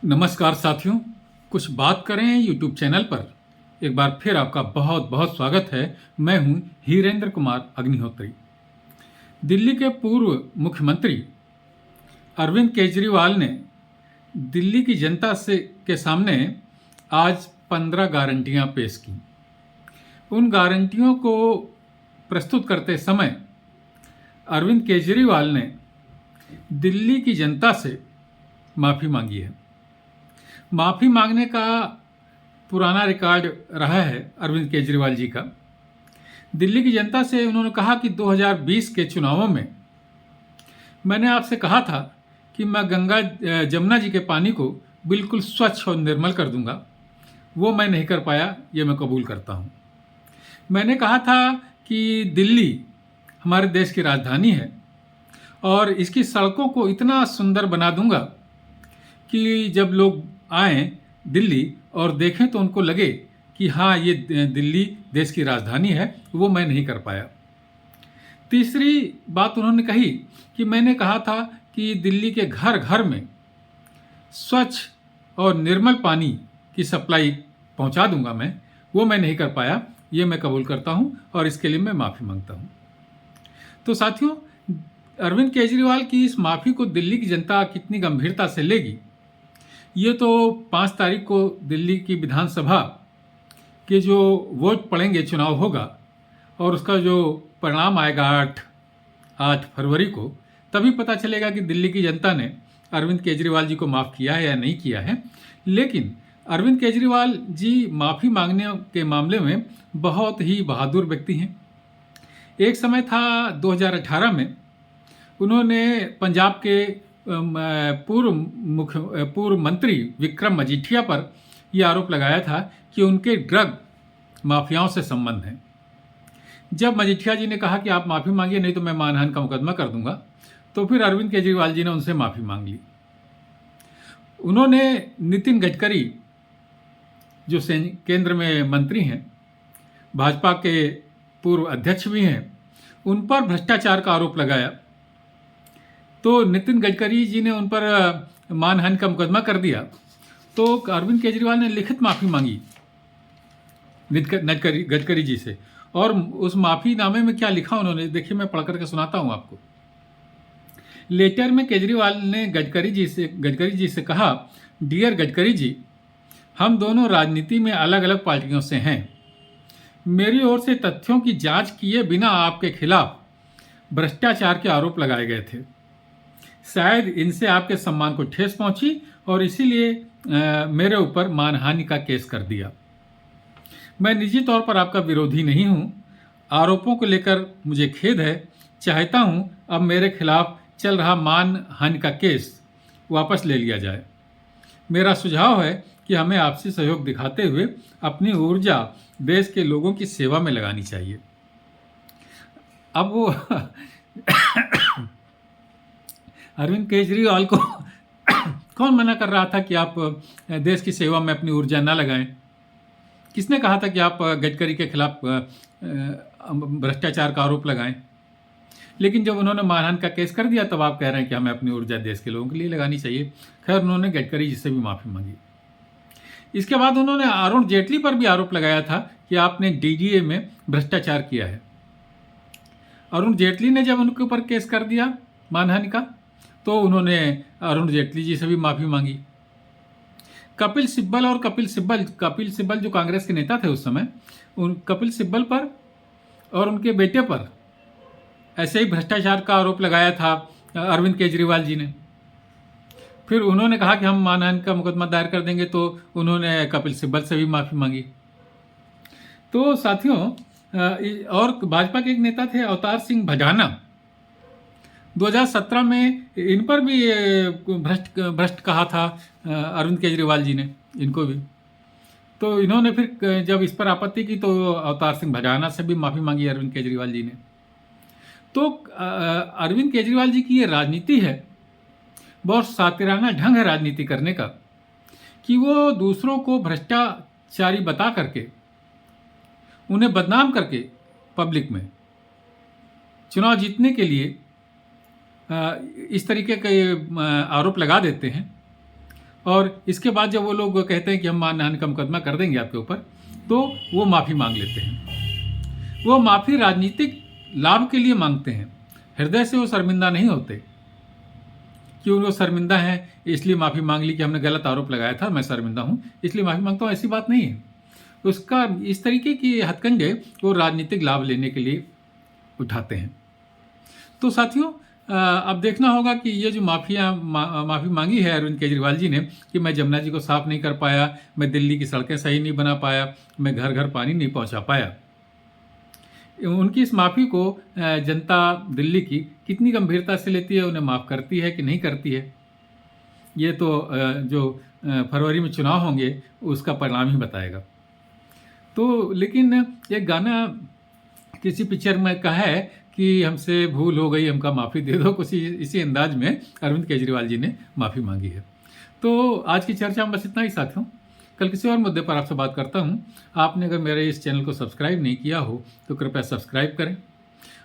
नमस्कार साथियों, कुछ बात करें यूट्यूब चैनल पर एक बार फिर आपका बहुत बहुत स्वागत है। मैं हूं हीरेंद्र कुमार अग्निहोत्री। दिल्ली के पूर्व मुख्यमंत्री अरविंद केजरीवाल ने दिल्ली की जनता के सामने आज 15 गारंटियां पेश की। उन गारंटियों को प्रस्तुत करते समय अरविंद केजरीवाल ने दिल्ली की जनता से माफ़ी मांगी है। माफ़ी मांगने का पुराना रिकॉर्ड रहा है अरविंद केजरीवाल जी का। दिल्ली की जनता से उन्होंने कहा कि 2020 के चुनावों में मैंने आपसे कहा था कि मैं गंगा जमुना जी के पानी को बिल्कुल स्वच्छ और निर्मल कर दूंगा। वो मैं नहीं कर पाया, ये मैं कबूल करता हूँ। मैंने कहा था कि दिल्ली हमारे देश की राजधानी है और इसकी सड़कों को इतना सुंदर बना दूंगा कि जब लोग आएँ दिल्ली और देखें तो उनको लगे कि हाँ, ये दिल्ली देश की राजधानी है। वो मैं नहीं कर पाया। तीसरी बात उन्होंने कही कि मैंने कहा था कि दिल्ली के घर घर में स्वच्छ और निर्मल पानी की सप्लाई पहुंचा दूंगा वो मैं नहीं कर पाया, ये मैं कबूल करता हूं और इसके लिए मैं माफ़ी मांगता हूं। तो साथियों, अरविंद केजरीवाल की इस माफ़ी को दिल्ली की जनता कितनी गंभीरता से लेगी, ये तो 5 तारीख को दिल्ली की विधानसभा के जो वोट पड़ेंगे, चुनाव होगा और उसका जो परिणाम आएगा 8 फरवरी को, तभी पता चलेगा कि दिल्ली की जनता ने अरविंद केजरीवाल जी को माफ़ किया है या नहीं किया है। लेकिन अरविंद केजरीवाल जी माफ़ी मांगने के मामले में बहुत ही बहादुर व्यक्ति हैं। एक समय था 2018 में उन्होंने पंजाब के पूर्व मंत्री विक्रम मजीठिया पर यह आरोप लगाया था कि उनके ड्रग माफियाओं से संबंध है। जब मजीठिया जी ने कहा कि आप माफ़ी मांगिए, नहीं तो मैं मानहानि का मुकदमा कर दूंगा, तो फिर अरविंद केजरीवाल जी ने उनसे माफ़ी मांग ली। उन्होंने नितिन गडकरी, जो केंद्र में मंत्री हैं, भाजपा के पूर्व अध्यक्ष भी हैं, उन पर भ्रष्टाचार का आरोप लगाया। तो नितिन गडकरी जी ने उन पर मानहानि का मुकदमा कर दिया। तो अरविंद केजरीवाल ने लिखित माफ़ी मांगी गडकरी जी से, और उस माफ़ीनामे में क्या लिखा उन्होंने, देखिए मैं पढ़ करके सुनाता हूं आपको। लेटर में केजरीवाल ने गडकरी जी से कहा, डियर गडकरी जी, हम दोनों राजनीति में अलग अलग पार्टियों से हैं। मेरी ओर से तथ्यों की जांच किए बिना आपके खिलाफ भ्रष्टाचार के आरोप लगाए गए थे। शायद इनसे आपके सम्मान को ठेस पहुंची और इसीलिए मेरे ऊपर मानहानि का केस कर दिया। मैं निजी तौर पर आपका विरोधी नहीं हूं। आरोपों को लेकर मुझे खेद है। चाहता हूं अब मेरे खिलाफ चल रहा मानहानि का केस वापस ले लिया जाए। मेरा सुझाव है कि हमें आपसी सहयोग दिखाते हुए अपनी ऊर्जा देश के लोगों की सेवा में लगानी चाहिए। अब वो अरविंद केजरीवाल को कौन मना कर रहा था कि आप देश की सेवा में अपनी ऊर्जा न लगाएं? किसने कहा था कि आप गडकरी के खिलाफ भ्रष्टाचार का आरोप लगाएं? लेकिन जब उन्होंने मानहानि का केस कर दिया, तब आप कह रहे हैं कि हमें अपनी ऊर्जा देश के लोगों के लिए लगानी चाहिए। खैर, उन्होंने गडकरी जी से भी माफ़ी मांगी। इसके बाद उन्होंने अरुण जेटली पर भी आरोप लगाया था कि आपने डीडीए में भ्रष्टाचार किया है। अरुण जेटली ने जब उनके ऊपर केस कर दिया मानहानि का, तो उन्होंने अरुण जेटली जी से भी माफ़ी मांगी। कपिल सिब्बल जो कांग्रेस के नेता थे उस समय, उन कपिल सिब्बल पर और उनके बेटे पर ऐसे ही भ्रष्टाचार का आरोप लगाया था अरविंद केजरीवाल जी ने। फिर उन्होंने कहा कि हम मानहानि का मुकदमा दायर कर देंगे, तो उन्होंने कपिल सिब्बल से भी माफ़ी मांगी। तो साथियों, और भाजपा के एक नेता थे अवतार सिंह भडाना, 2017 में इन पर भी भ्रष्ट कहा था अरविंद केजरीवाल जी ने, इनको भी। तो इन्होंने फिर जब इस पर आपत्ति की, तो अवतार सिंह भडाना से भी माफ़ी मांगी अरविंद केजरीवाल जी ने। तो अरविंद केजरीवाल जी की ये राजनीति है, बहुत सातिराना ढंग है राजनीति करने का, कि वो दूसरों को भ्रष्टाचारी बता करके, उन्हें बदनाम करके पब्लिक में चुनाव जीतने के लिए इस तरीके के आरोप लगा देते हैं। और इसके बाद जब वो लोग कहते हैं कि हम मानहानि का मुकदमा कर देंगे आपके ऊपर, तो वो माफ़ी मांग लेते हैं। वो माफ़ी राजनीतिक लाभ के लिए मांगते हैं, हृदय से वो शर्मिंदा नहीं होते कि वो शर्मिंदा हैं इसलिए माफ़ी मांग ली कि हमने गलत आरोप लगाया था, मैं शर्मिंदा हूँ इसलिए माफ़ी मांगता हूँ, ऐसी बात नहीं है। उसका इस तरीके की हथकंडे वो राजनीतिक लाभ लेने के लिए उठाते हैं। तो साथियों, अब देखना होगा कि ये जो माफ़ी मांगी है अरविंद केजरीवाल जी ने कि मैं जमुना जी को साफ नहीं कर पाया, मैं दिल्ली की सड़कें सही नहीं बना पाया, मैं घर घर पानी नहीं पहुंचा पाया, उनकी इस माफ़ी को जनता दिल्ली की कितनी गंभीरता से लेती है, उन्हें माफ़ करती है कि नहीं करती है, ये तो जो फरवरी में चुनाव होंगे उसका परिणाम ही बताएगा। तो लेकिन एक गाना किसी पिक्चर में कहा है कि हमसे भूल हो गई, हमका माफ़ी दे दो, कुछ इसी अंदाज में अरविंद केजरीवाल जी ने माफ़ी मांगी है। तो आज की चर्चा में बस इतना ही साथियों, कल किसी और मुद्दे पर आपसे बात करता हूँ। आपने अगर मेरे इस चैनल को सब्सक्राइब नहीं किया हो तो कृपया सब्सक्राइब करें,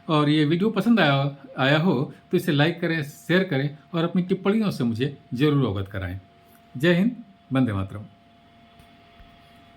और ये वीडियो पसंद आया हो तो इसे लाइक करें, शेयर करें और अपनी टिप्पणियों से मुझे ज़रूर अवगत कराएं। जय हिंद, वंदे मातरम।